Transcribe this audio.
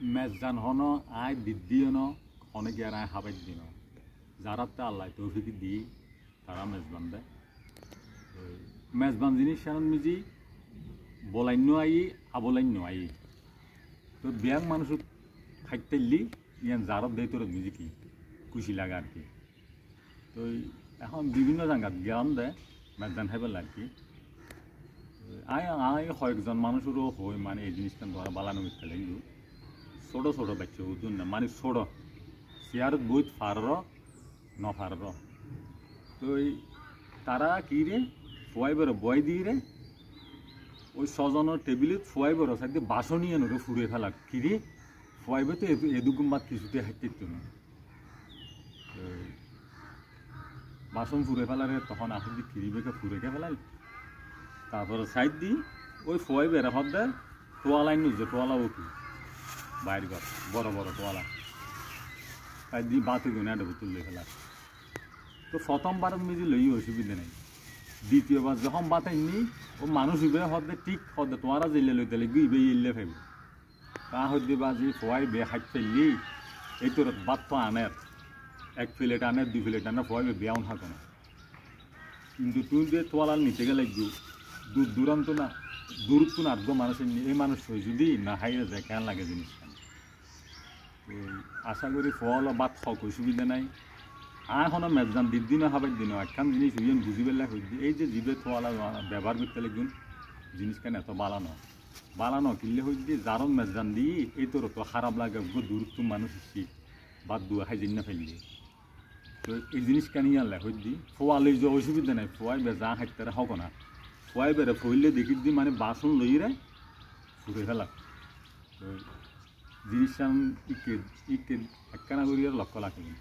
মেজজান হন আয় দিদিও ন অনেকে আর আয় হাবাই দিন যারা তা আল্লাহ তৌফিক দি তারা মেজবান দেয় মেজবান জিনিস সারণ মিজি বলাইন্য আই আবলাইন্য আই তো ব্যাং মানুষ খাইতেলি ইয়ান জারত দেয় তোর মিজি কি খুশি লাগে আর কি তো এখন বিভিন্ন জায়গাত জ্ঞান দেয় মেজবান খাইবার আর কি আয় আয় কয়েকজন মানুষেরও হয় মানে এই জিনিসটা ধরা বালানো মিথ্যা লাগলো ছোট ছোট বাচ্চা বুঝুন না মানে ছোট চেয়ারত বইত ফার নফার তো তারা কি রে ফুয়াই বেরো বয় দিয়ে রে ওই ছজনের টেবিলত ফুয়াই বেরো সাইডে বাসন নিয়ে নোরে ফুরে ফেলা কি রে ফুয়াইবে তো এদুকুম বাদ কিছুতে হাইতে না বাসন ফুরে ফেলারে তখন আসল দিয়ে ফিরিবেকে ফুরেকে ফেলাই তারপরে সাইড দি ওই ফুয়াই বেড়া ভাব দেয় টোয়ালাই নুজে টোয়ালাও কি বাইর ঘর বড় বড় টোয়ালা সাইড দিয়ে বাতে গুনে একটা তুললে ফেলা তো প্রথমবার মিজি লই অসুবিধা নেই দ্বিতীয়বার যখন বাতাইনি ও মানুষ ইবে হদে ঠিক হদে তোমারা জেলে লইতে লাগবে ইবে ইলে ফেলবে তা হদ্দি বাজি ফোয়াই বে হাইট ফেললি এই তোর বাত তো আনের এক প্লেট আনের 2 প্লেট আনে ফোয়াই বেয়াউন থাকো না কিন্তু তুই যে তোয়ালাল নিতে গেলে দূর দূরান্ত না দূরত্ব না আর্ধ মানুষের এই মানুষ হয়ে যদি না হাইরে যায় কেন লাগে জিনিসটা তো আশা করি ফল বাত হক অসুবিধা নাই এখনো মেজদান দিন হাবার দিন একখান জিনিস হইন বুঝি পেলে হইদি এই যে জীবে তোয়ালা ব্যবহার করতে লাগবেন জিনিসখান এত বালানো কিনলে হইদি যারন মেজদান দিই এই তোর তো খারাপ লাগে দূরত্ব মানুষ ইসি বাদ দুয়া খাই জিন না ফেললি তো এই জিনিসখান ইয়ালে হইদি ফোয়ালে যে অসুবিধা নাই ফোয়াই বে যা খাইতে হক না ফোয়াই বেড়ে ফইলে দেখি দি মানে বাসন লই রে ফুরে ফেলা তো জিনিসটা ইকে একখানা করি আর লক্ষ্য রাখবেন